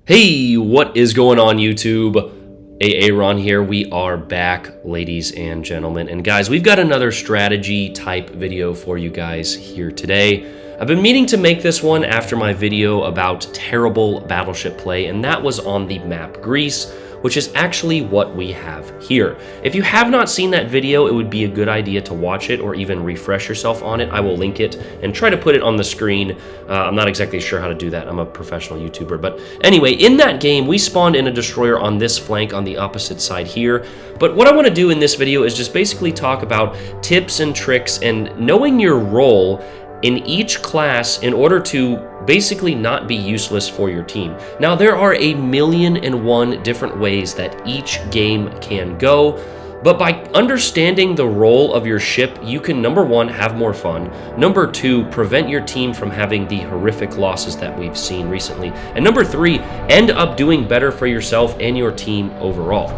Hey, what is going on YouTube? Aaron here. We are back, ladies and gentlemen. And guys, we've got another strategy type video for you guys here today. I've been meaning to make this one after my video about terrible battleship play, and that was on the map Greece, which is actually what we have here. If you have not seen that video, it would be a good idea to watch it or even refresh yourself on it. I will link it and try to put it on the screen. I'm not exactly sure how to do that. I'm a professional YouTuber. But anyway, in that game, we spawned in a destroyer on this flank on the opposite side here. But what I want to do in this video is just basically talk about tips and tricks and knowing your role in each class in order to basically not be useless for your team. Now, there are 1,000,001 different ways that each game can go, but by understanding the role of your ship, you can, number one, have more fun, number two, prevent your team from having the horrific losses that we've seen recently, and number three, end up doing better for yourself and your team overall.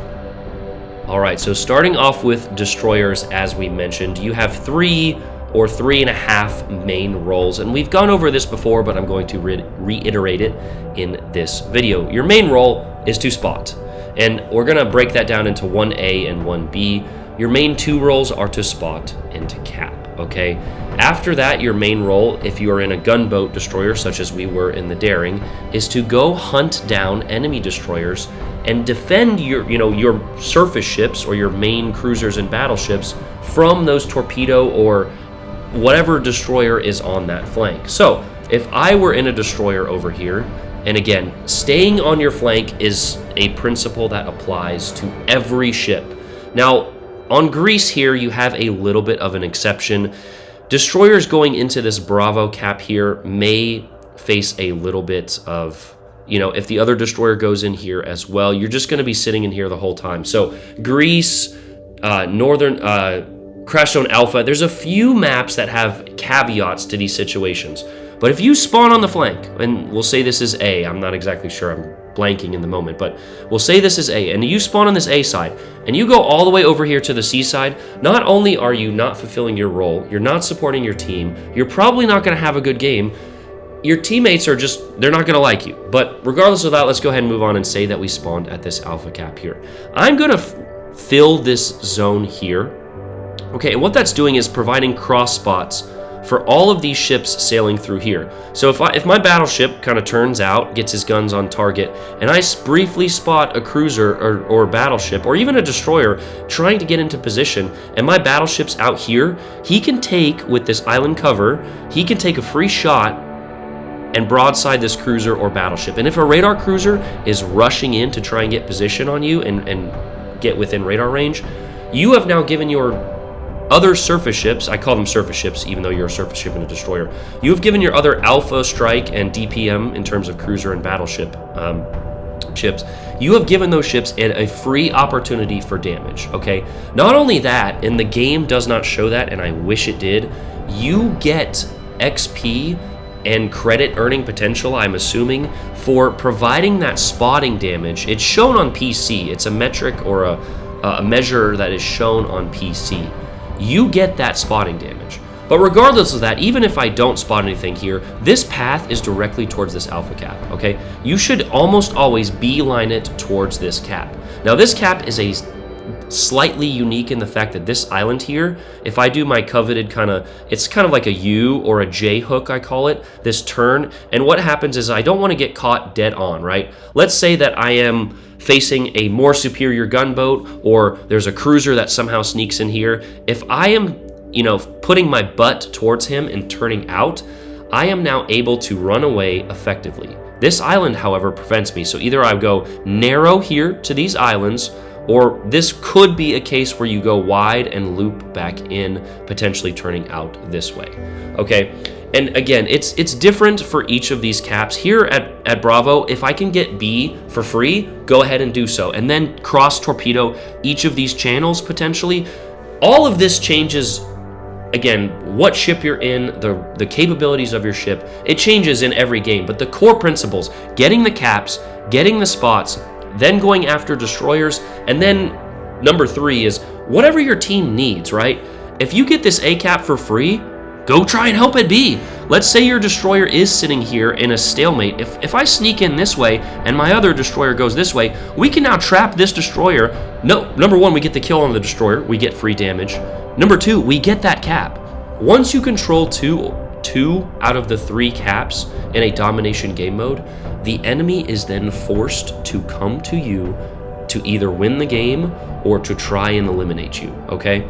All right, so starting off with destroyers, as we mentioned, you have 3 or 3.5 main roles, and we've gone over this before, but I'm going to reiterate it in this video. Your main role is to spot, and we're gonna break that down into 1A and 1B. Your main 2 roles are to spot and to cap, okay? After that, your main role, if you are in a gunboat destroyer, such as we were in the Daring, is to go hunt down enemy destroyers and defend your surface ships or your main cruisers and battleships from those torpedo or whatever destroyer is on that flank. So if I were in a destroyer over here, and again, staying on your flank is a principle that applies to every ship. Now, on Greece here, you have a little bit of an exception. Destroyers going into this Bravo cap here may face a little bit of, if the other destroyer goes in here as well, you're just going to be sitting in here the whole time. So Greece, Crash Zone Alpha, there's a few maps that have caveats to these situations. But if you spawn on the flank, and we'll say this is A, I'm not exactly sure, I'm blanking in the moment, but we'll say this is A, and you spawn on this A side, and you go all the way over here to the C side, not only are you not fulfilling your role, you're not supporting your team, you're probably not going to have a good game, your teammates are they're not going to like you. But regardless of that, let's go ahead and move on and say that we spawned at this Alpha cap here. I'm going to fill this zone here. Okay, and what that's doing is providing cross spots for all of these ships sailing through here. So if my battleship kind of turns out, gets his guns on target, and I briefly spot a cruiser or battleship, or even a destroyer trying to get into position, and my battleship's out here, he can take, with this island cover, he can take a free shot and broadside this cruiser or battleship. And if a radar cruiser is rushing in to try and get position on you and get within radar range, you have now given your other surface ships, I call them surface ships even though you're a surface ship and a destroyer, you have given your other Alpha, Strike, and DPM in terms of cruiser and battleship ships, you have given those ships a free opportunity for damage, okay? Not only that, and the game does not show that, and I wish it did, you get XP and credit earning potential, I'm assuming, for providing that spotting damage. It's shown on PC. It's a metric or a measure that is shown on PC. You get that spotting damage. But regardless of that, even if I don't spot anything here, this path is directly towards this Alpha cap, okay? You should almost always beeline it towards this cap. Now, this cap is a slightly unique in the fact that this island here, if I do my coveted it's kind of like a U or a J hook, I call it, this turn, and what happens is I don't want to get caught dead on, right? Let's say that I am facing a more superior gunboat, or there's a cruiser that somehow sneaks in here. If I am, putting my butt towards him and turning out, I am now able to run away effectively. This island, however, prevents me. So either I go narrow here to these islands, or this could be a case where you go wide and loop back in, potentially turning out this way, okay? And again, it's different for each of these caps. Here at Bravo, if I can get B for free, go ahead and do so. And then cross torpedo each of these channels potentially. All of this changes, again, what ship you're in, the capabilities of your ship. It changes in every game, but the core principles, getting the caps, getting the spots, then going after destroyers, and then number 3 is whatever your team needs, right? If you get this A cap for free, go try and help it B. let's say your destroyer is sitting here in a stalemate. If I sneak in this way and my other destroyer goes this way, we can now trap this destroyer. No, number one, we get the kill on the destroyer. We get free damage. Number two, we get that cap. Once you control two out of the 3 caps in a domination game mode, the enemy is then forced to come to you to either win the game or to try and eliminate you, okay?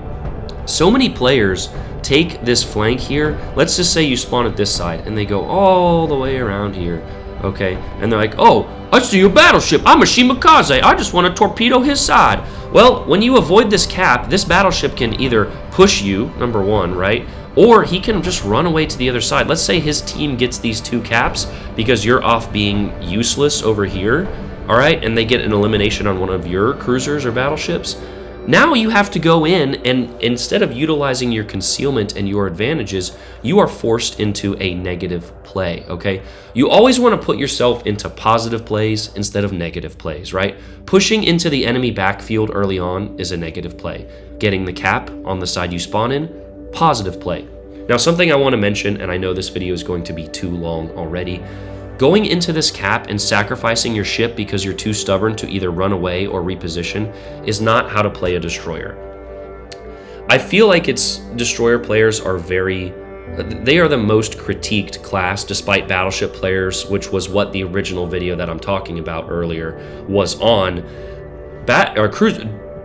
So many players take this flank here. Let's just say you spawn at this side and they go all the way around here, okay? And they're like, oh, I see your battleship. I'm a Shimakaze. I just want to torpedo his side. Well, when you avoid this cap, this battleship can either push you, number one, right? Or he can just run away to the other side. Let's say his team gets these 2 caps because you're off being useless over here, all right? And they get an elimination on one of your cruisers or battleships. Now you have to go in, and instead of utilizing your concealment and your advantages, you are forced into a negative play, okay? You always want to put yourself into positive plays instead of negative plays, right? Pushing into the enemy backfield early on is a negative play. Getting the cap on the side you spawn in, positive play. Now, something I want to mention, and I know this video is going to be too long already, going into this cap and sacrificing your ship because you're too stubborn to either run away or reposition is not how to play a destroyer. I feel like destroyer players are they are the most critiqued class, despite battleship players, which was what the original video that I'm talking about earlier was on.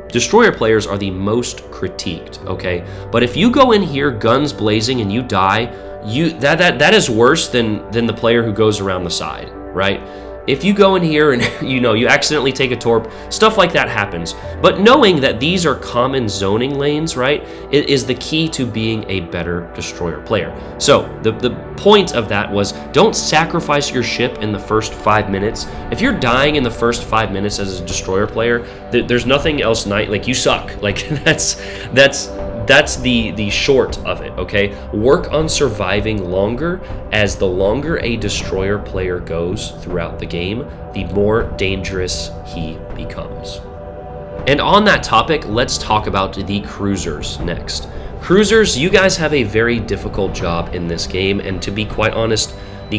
Destroyer players are the most critiqued, okay? But if you go in here guns blazing and you die, that is worse than the player who goes around the side, right? If you go in here and you accidentally take a torp, stuff like that happens. But knowing that these are common zoning lanes, right, it is the key to being a better destroyer player. So the point of that was, don't sacrifice your ship in the first 5 minutes. If you're dying in the first 5 minutes as a destroyer player, there's nothing else like you suck. Like that's the short of it, okay? Work on surviving longer, as the longer a destroyer player goes throughout the game, the more dangerous he becomes. And on that topic, let's talk about the cruisers next. Cruisers, you guys have a very difficult job in this game, and to be quite honest, the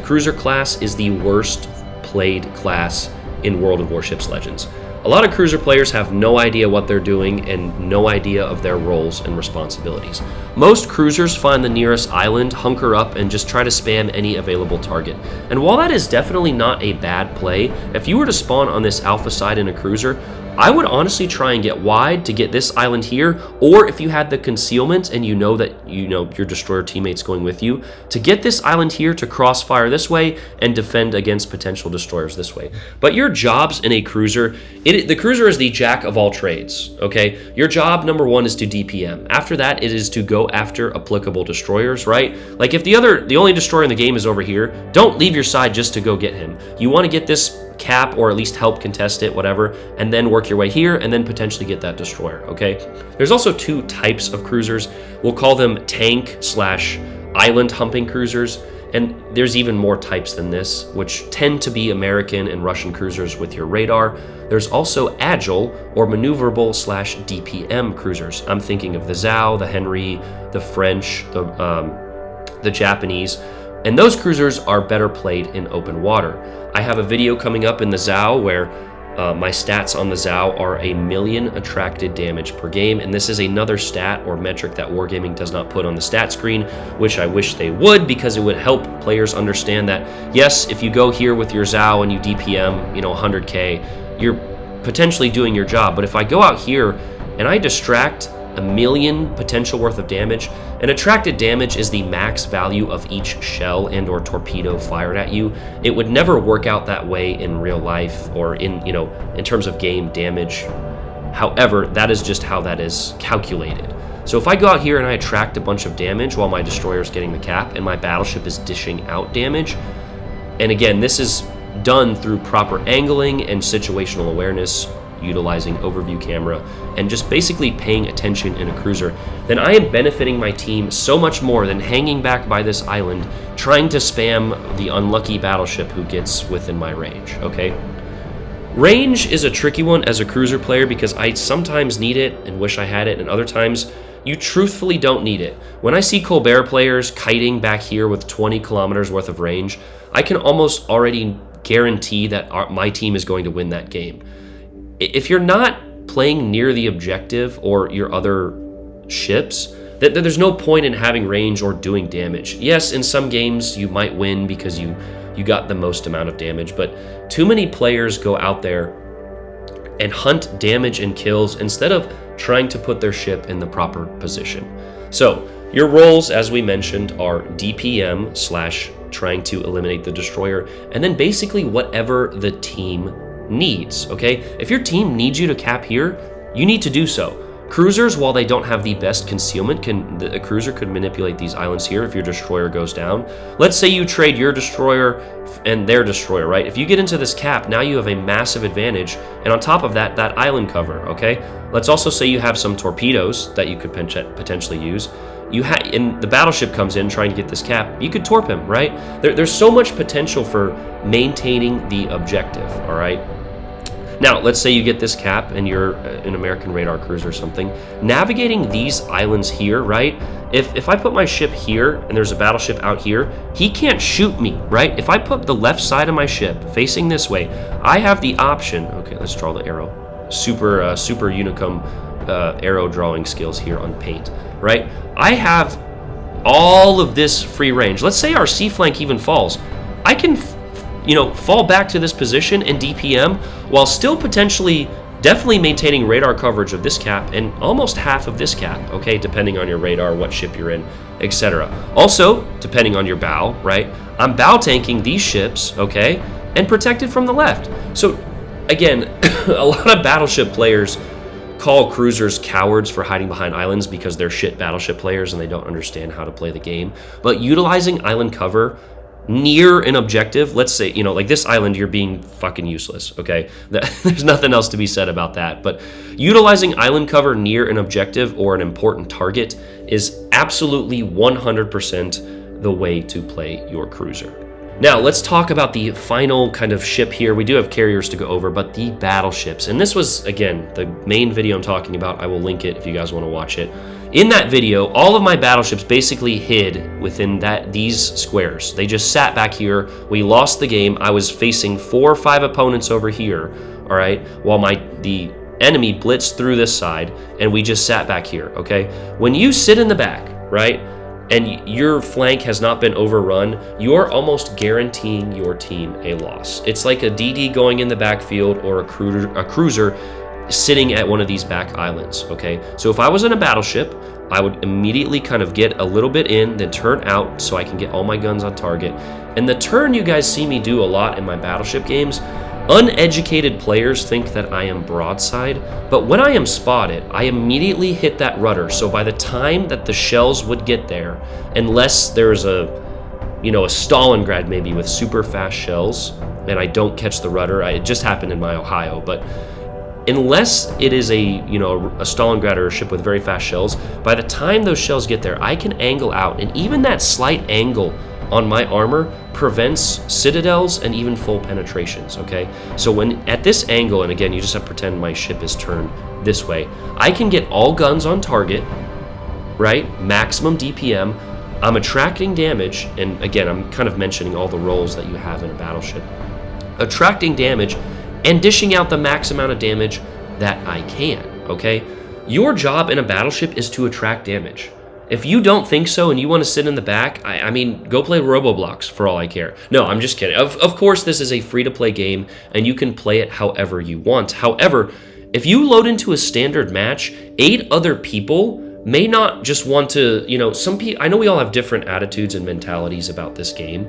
cruiser class is the worst played class in World of Warships Legends. A lot of cruiser players have no idea what they're doing and no idea of their roles and responsibilities. Most cruisers find the nearest island, hunker up, and just try to spam any available target. And while that is definitely not a bad play, if you were to spawn on this alpha side in a cruiser, I would honestly try and get wide to get this island here, or if you had the concealment and you know that your destroyer teammate's going with you, to get this island here to crossfire this way and defend against potential destroyers this way. But your jobs in a cruiser, the cruiser is the jack of all trades, okay? Your job, number one, is to DPM. After that, it is to go after applicable destroyers, right? Like if the only destroyer in the game is over here, don't leave your side just to go get him. You want to get this cap, or at least help contest it, whatever, and then work your way here and then potentially get that destroyer, okay? There's also 2 types of cruisers. We'll call them tank/island humping cruisers, and there's even more types than this, which tend to be American and Russian cruisers with your radar. There's also agile or maneuverable/DPM cruisers. I'm thinking of the Zhao, the Henry, the French, the Japanese, and those cruisers are better played in open water. I have a video coming up in the Zhao where my stats on the Zhao are 1,000,000 attracted damage per game, and this is another stat or metric that Wargaming does not put on the stat screen, which I wish they would, because it would help players understand that, yes, if you go here with your Zhao and you DPM, 100k, you're potentially doing your job. But if I go out here and I distract 1,000,000 potential worth of damage, and attracted damage is the max value of each shell and or torpedo fired at you. It would never work out that way in real life or in terms of game damage. However, that is just how that is calculated. So if I go out here and I attract a bunch of damage while my destroyer is getting the cap and my battleship is dishing out damage, and again, this is done through proper angling and situational awareness, utilizing overview camera, and just basically paying attention in a cruiser, then I am benefiting my team so much more than hanging back by this island trying to spam the unlucky battleship who gets within my range, okay? Range is a tricky one as a cruiser player because I sometimes need it and wish I had it, and other times you truthfully don't need it. When I see Colbert players kiting back here with 20 kilometers worth of range, I can almost already guarantee that my team is going to win that game. If you're not playing near the objective or your other ships, there's no point in having range or doing damage. Yes, in some games you might win because you got the most amount of damage, but too many players go out there and hunt damage and kills instead of trying to put their ship in the proper position. So your roles, as we mentioned, are DPM / trying to eliminate the destroyer, and then basically whatever the team needs, okay? If your team needs you to cap here, you need to do so. Cruisers, while they don't have the best concealment, a cruiser could manipulate these islands here if your destroyer goes down. Let's say you trade your destroyer and their destroyer, right? If you get into this cap, now you have a massive advantage, and on top of that, that island cover, okay? Let's also say you have some torpedoes that you could potentially use. And the battleship comes in trying to get this cap, you could torp him, right? There's so much potential for maintaining the objective, all right? Now, let's say you get this cap and you're an American radar cruiser or something. Navigating these islands here, right? If I put my ship here and there's a battleship out here, he can't shoot me, right? If I put the left side of my ship facing this way, I have the option. Okay, let's draw the arrow. Super Unicum arrow drawing skills here on paint, right? I have all of this free range. Let's say our C flank even falls. I can fall back to this position and DPM while still potentially definitely maintaining radar coverage of this cap and almost half of this cap, okay, depending on your radar, what ship you're in, etc. Also, depending on your bow, right, I'm bow tanking these ships, okay, and protected from the left. So, again, a lot of battleship players call cruisers cowards for hiding behind islands because they're shit battleship players and they don't understand how to play the game. But utilizing island cover near an objective, let's say, like this island, you're being fucking useless, okay? There's nothing else to be said about that. But utilizing island cover near an objective or an important target is absolutely 100% the way to play your cruiser. Now, let's talk about the final kind of ship here. We do have carriers to go over, but the battleships. And this was, again, the main video I'm talking about. I will link it if you guys want to watch it. In that video, all of my battleships basically hid within these squares. They just sat back here. We lost the game. I was facing 4 or 5 opponents over here, all right, while the enemy blitzed through this side, and we just sat back here, okay? When you sit in the back, right, and your flank has not been overrun, you're almost guaranteeing your team a loss. It's like a DD going in the backfield or a cruiser sitting at one of these back islands, okay? So if I was in a battleship, I would immediately kind of get a little bit in, then turn out so I can get all my guns on target. And the turn you guys see me do a lot in my battleship games, uneducated players think that I am broadside, but when I am spotted, I immediately hit that rudder. So by the time that the shells would get there, unless there's a Stalingrad maybe with super fast shells, and I don't catch the rudder, it just happened in my Ohio, but unless it is a Stalingrad or a ship with very fast shells, by the time those shells get there, I can angle out, and even that slight angle on my armor prevents citadels and even full penetrations, okay? So when at this angle, and again, you just have to pretend my ship is turned this way, I can get all guns on target, right? Maximum DPM. I'm attracting damage, and again, I'm kind of mentioning all the roles that you have in a battleship. Attracting damage and dishing out the max amount of damage that I can, okay? Your job in a battleship is to attract damage. If you don't think so and you want to sit in the back, I mean, go play Roblox for all I care. No, I'm just kidding. Of course, this is a free-to-play game, and you can play it however you want. However, if you load into a standard match, 8 other people may not just want to, some people, I know we all have different attitudes and mentalities about this game,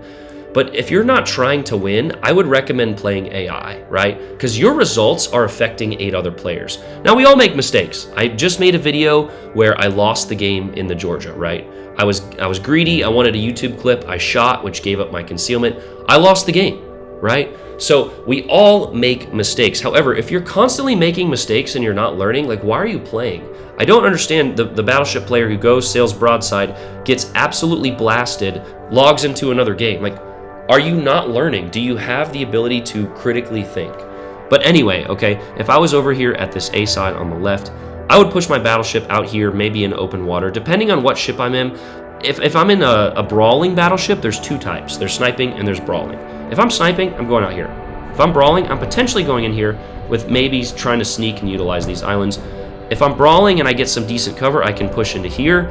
but if you're not trying to win, I would recommend playing AI, right? Because your results are affecting 8 other players. Now, we all make mistakes. I just made a video where I lost the game in the Georgia, right? I was greedy. I wanted a YouTube clip. I shot, which gave up my concealment. I lost the game, right? So we all make mistakes. However, if you're constantly making mistakes and you're not learning, like, why are you playing? I don't understand the battleship player who goes, sails broadside, gets absolutely blasted, logs into another game. Like, are you not learning? Do you have the ability to critically think? But anyway, okay, if I was over here at this A side on the left, I would push my battleship out here, maybe in open water, depending on what ship I'm in. If I'm in a brawling battleship, there's two types. There's sniping and there's brawling. If I'm sniping, I'm going out here. If I'm brawling, I'm potentially going in here with maybe trying to sneak and utilize these islands. If I'm brawling and I get some decent cover, I can push into here.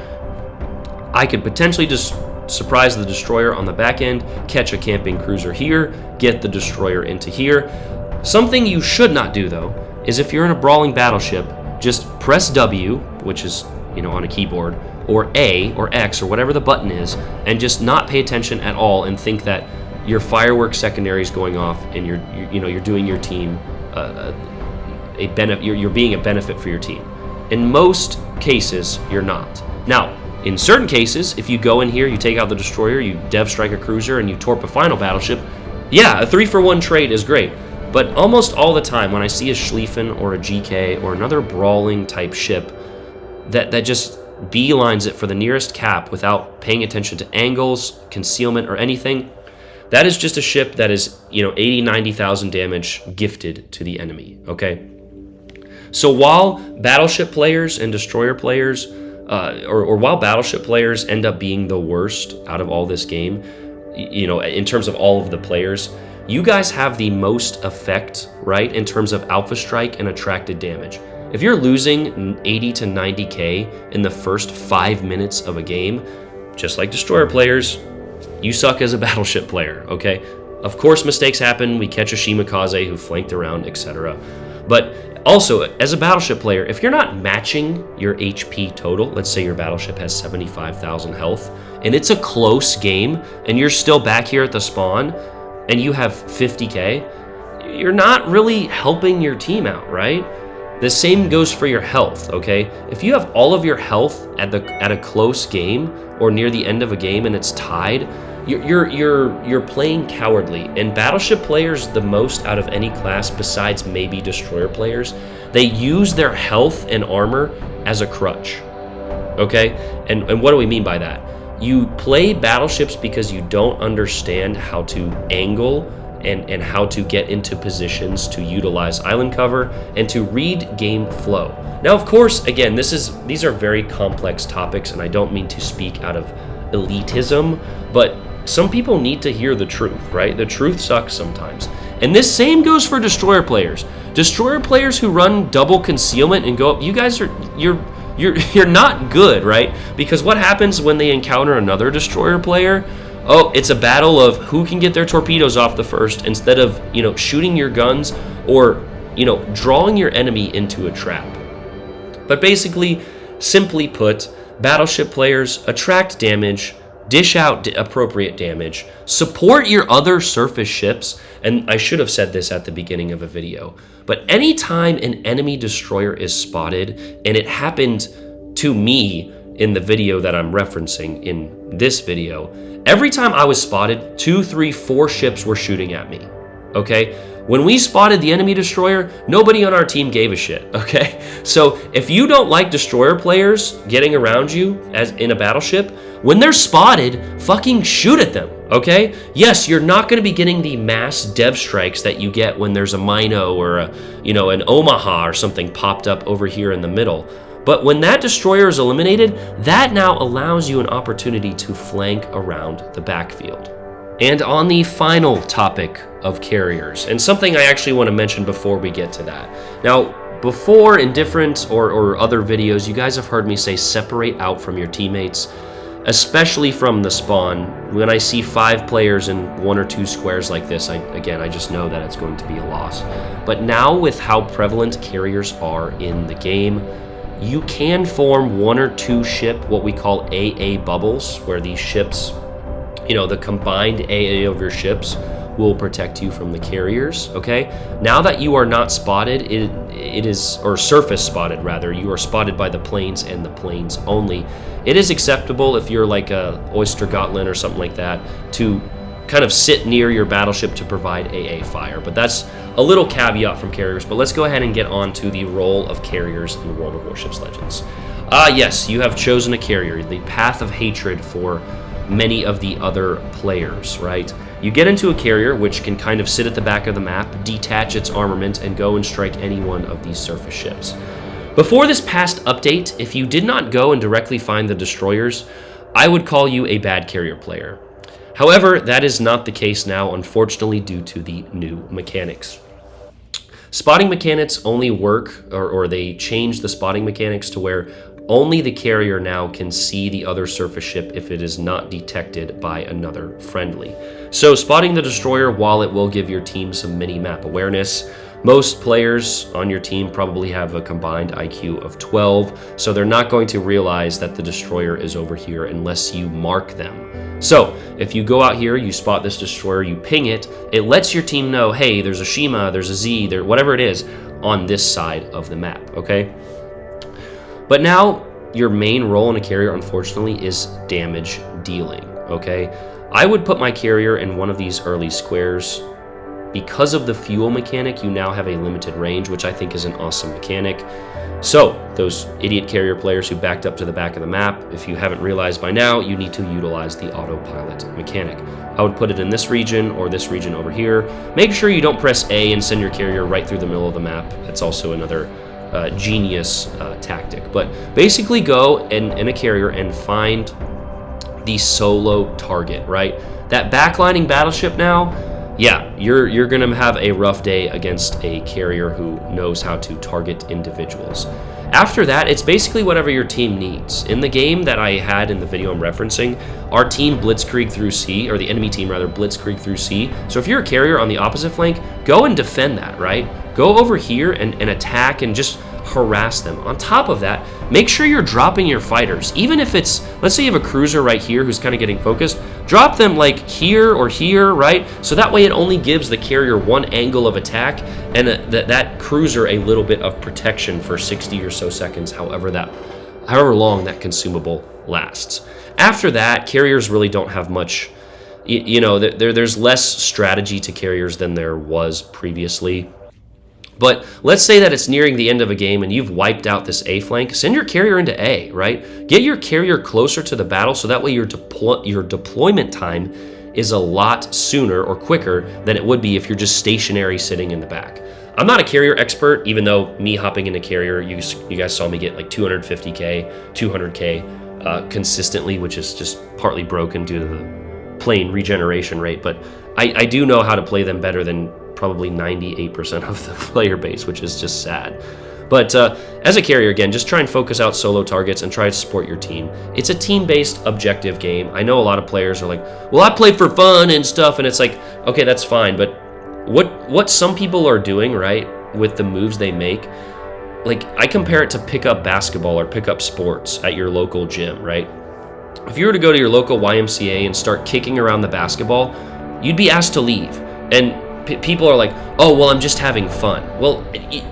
I could potentially just surprise the destroyer on the back end, catch a camping cruiser here, get the destroyer into here. Something you should not do, though, is if you're in a brawling battleship, just press W, which is, on a keyboard, or A or X or whatever the button is, and just not pay attention at all and think that your fireworks secondary is going off and you're doing your team a benefit. You're being a benefit for your team. In most cases, you're not. Now, in certain cases, if you go in here, you take out the destroyer, you dev strike a cruiser, and you torp a final battleship, yeah, a 3-for-1 trade is great. But almost all the time, when I see a Schlieffen or a GK or another brawling type ship that just beelines it for the nearest cap without paying attention to angles, concealment, or anything, that is just a ship that is, 80, 90,000 damage gifted to the enemy, okay? So while battleship players and destroyer players, or while battleship players end up being the worst out of all this game, in terms of all of the players, you guys have the most effect, right, in terms of alpha strike and attracted damage. If you're losing 80 to 90k in the first 5 minutes of a game, just like destroyer players, you suck as a battleship player, okay? Of course, mistakes happen. We catch a Shimakaze who flanked around, etc. But also, as a battleship player, if you're not matching your HP total, let's say your battleship has 75,000 health, and it's a close game, and you're still back here at the spawn, and you have 50k, you're not really helping your team out, right? The same goes for your health, okay? If you have all of your health at a close game or near the end of a game and it's tied, you're playing cowardly. And battleship players, the most out of any class besides maybe destroyer players, they use their health and armor as a crutch, okay? And what do we mean by that? You play battleships because you don't understand how to angle and how to get into positions to utilize island cover and to read game flow. Now, of course, again, these are very complex topics, and I don't mean to speak out of elitism, but some people need to hear the truth, right? The truth sucks sometimes. And this same goes for destroyer players. Destroyer players who run double concealment and go up, you guys are, you're not good, right? Because what happens when they encounter another destroyer player? Oh, it's a battle of who can get their torpedoes off the first instead of, shooting your guns or, drawing your enemy into a trap. But basically, simply put, battleship players attract damage, dish out appropriate damage, support your other surface ships, and I should have said this at the beginning of a video, but anytime an enemy destroyer is spotted, and it happened to me in the video that I'm referencing in this video, every time I was spotted, 2, 3, 4 ships were shooting at me, okay? When we spotted the enemy destroyer, nobody on our team gave a shit, okay? So if you don't like destroyer players getting around you as in a battleship, when they're spotted, fucking shoot at them, okay? Yes, you're not going to be getting the mass dev strikes that you get when there's a Mino or an Omaha or something popped up over here in the middle. But when that destroyer is eliminated, that now allows you an opportunity to flank around the backfield. And on the final topic of carriers, and something I actually want to mention before we get to that. Now, before in different or other videos, you guys have heard me say separate out from your teammates, especially from the spawn. When I see 5 players in 1 or 2 squares like this, I just know that it's going to be a loss. But now with how prevalent carriers are in the game, you can form 1 or 2 ship, what we call AA bubbles, where these ships, the combined AA of your ships will protect you from the carriers, okay? Now that you are not spotted, or surface spotted rather, you are spotted by the planes and the planes only. It is acceptable if you're like a Oyster Gotland or something like that to kind of sit near your battleship to provide AA fire, but that's a little caveat from carriers. But let's go ahead and get on to the role of carriers in World of Warships Legends. Yes, you have chosen a carrier, the path of hatred for many of the other players, right? You get into a carrier, which can kind of sit at the back of the map, detach its armament, and go and strike any one of these surface ships. Before this past update, if you did not go and directly find the destroyers, I would call you a bad carrier player. However, that is not the case now, unfortunately, due to the new mechanics. Spotting mechanics only work, or they change the spotting mechanics to where only the carrier now can see the other surface ship if it is not detected by another friendly. So spotting the destroyer, while it will give your team some mini-map awareness, most players on your team probably have a combined IQ of 12, so they're not going to realize that the destroyer is over here unless you mark them. So if you go out here, you spot this destroyer, you ping it, it lets your team know, hey, there's a Shima, there's a Z, there, whatever it is, on this side of the map, okay? But now, your main role in a carrier, unfortunately, is damage dealing, okay? I would put my carrier in one of these early squares. Because of the fuel mechanic, you now have a limited range, which I think is an awesome mechanic. So, those idiot carrier players who backed up to the back of the map, if you haven't realized by now, you need to utilize the autopilot mechanic. I would put it in this region or this region over here. Make sure you don't press A and send your carrier right through the middle of the map. That's also another genius tactic. But basically go in a carrier and find the solo target, right? That backlining battleship now, yeah, you're gonna have a rough day against a carrier who knows how to target individuals. After that, it's basically whatever your team needs. In the game that I had in the video I'm referencing, our team blitzkrieg through C, or the enemy team rather, blitzkrieg through C. So if you're a carrier on the opposite flank, go and defend that, right? Go over here and attack and just harass them. On top of that, make sure you're dropping your fighters. Even if it's, let's say you have a cruiser right here who's kind of getting focused, drop them like here or here, right? So that way it only gives the carrier one angle of attack and that cruiser a little bit of protection for 60 or so seconds, however long that consumable lasts. After that, carriers really don't have much, there's less strategy to carriers than there was previously. But let's say that it's nearing the end of a game and you've wiped out this A flank, send your carrier into A, right? Get your carrier closer to the battle so that way your deployment time is a lot sooner or quicker than it would be if you're just stationary sitting in the back. I'm not a carrier expert, even though me hopping into carrier, you guys saw me get like 250K, 200K consistently, which is just partly broken due to the plane regeneration rate. But I do know how to play them better than probably 98% of the player base, which is just sad. But as a carrier, again, just try and focus out solo targets and try to support your team. It's a team-based objective game. I know a lot of players are like, well, I play for fun and stuff, and it's like, okay, that's fine, but what some people are doing, right, with the moves they make, like, I compare it to pick up basketball or pick up sports at your local gym, right? If you were to go to your local YMCA and start kicking around the basketball, you'd be asked to leave. And people are like, oh, well, I'm just having fun. Well,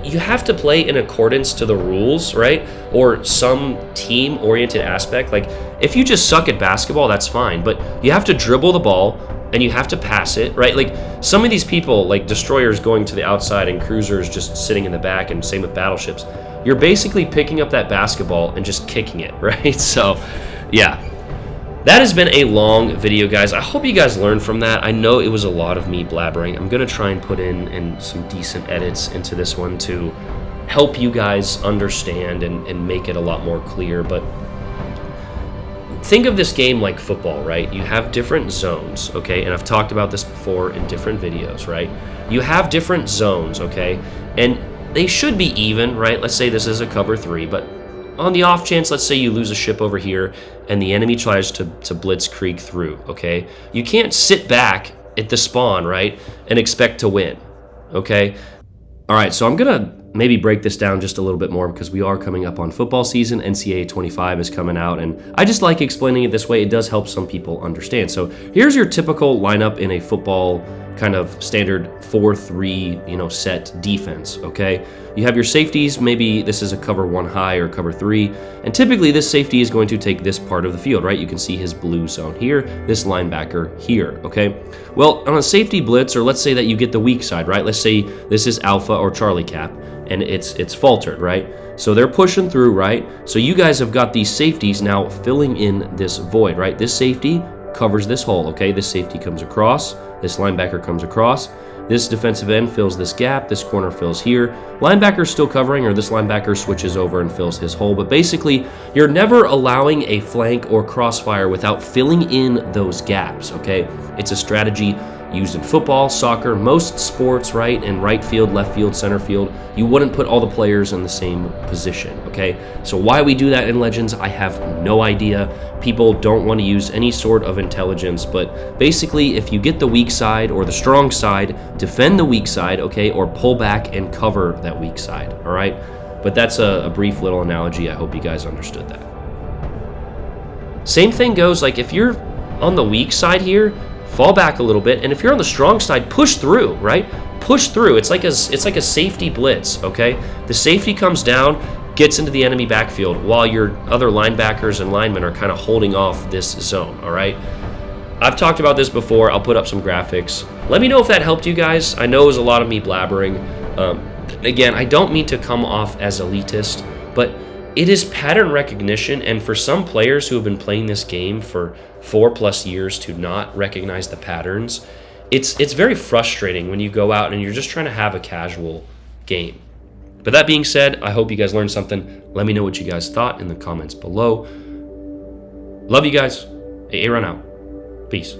you have to play in accordance to the rules, right? Or some team-oriented aspect. Like, if you just suck at basketball, that's fine. But you have to dribble the ball, and you have to pass it, right? Like, some of these people, like destroyers going to the outside and cruisers just sitting in the back, and same with battleships, you're basically picking up that basketball and just kicking it, right? So, yeah. That has been a long video, guys. I hope you guys learned from that. I know it was a lot of me blabbering. I'm going to try and put in some decent edits into this one to help you guys understand and make it a lot more clear. But think of this game like football, right? You have different zones, okay? And I've talked about this before in different videos, right? You have different zones, okay? And they should be even, right? Let's say this is a cover 3, but on the off chance, let's say you lose a ship over here and the enemy tries to blitzkrieg through, okay? You can't sit back at the spawn, right, and expect to win, okay? All right, so I'm going to maybe break this down just a little bit more because we are coming up on football season. NCAA 25 is coming out, and I just like explaining it this way. It does help some people understand. So here's your typical lineup in a football kind of standard 4-3, set defense, okay? You have your safeties, maybe this is a cover 1 high or cover 3, and typically this safety is going to take this part of the field, right? You can see his blue zone here, this linebacker here, okay? Well, on a safety blitz, or let's say that you get the weak side, right? Let's say this is Alpha or Charlie Cap, and it's faltered, right? So they're pushing through, right? So you guys have got these safeties now filling in this void, right? This safety covers this hole, okay? This safety comes across, this linebacker comes across, This defensive end fills this gap, this corner fills here. Linebacker's still covering, or this linebacker switches over and fills his hole. But basically, you're never allowing a flank or crossfire without filling in those gaps, okay? It's a strategy used in football, soccer, most sports, right? In right field, left field, center field, you wouldn't put all the players in the same position, okay? So why we do that in Legends, I have no idea. People don't want to use any sort of intelligence, but basically, if you get the weak side or the strong side, defend the weak side, okay? Or pull back and cover that weak side, all right? But that's a brief little analogy. I hope you guys understood that. Same thing goes, like if you're on the weak side here, fall back a little bit, and if you're on the strong side, push through, right? Push through. It's like a safety blitz, okay? The safety comes down, gets into the enemy backfield while your other linebackers and linemen are kind of holding off this zone, all right? I've talked about this before. I'll put up some graphics. Let me know if that helped you guys. I know it was a lot of me blabbering. Again, I don't mean to come off as elitist, but it is pattern recognition, and for some players who have been playing this game for 4+ years to not recognize the patterns, it's very frustrating when you go out and you're just trying to have a casual game. But that being said, I hope you guys learned something. Let me know what you guys thought in the comments below. Love you guys. Aaron out. Peace.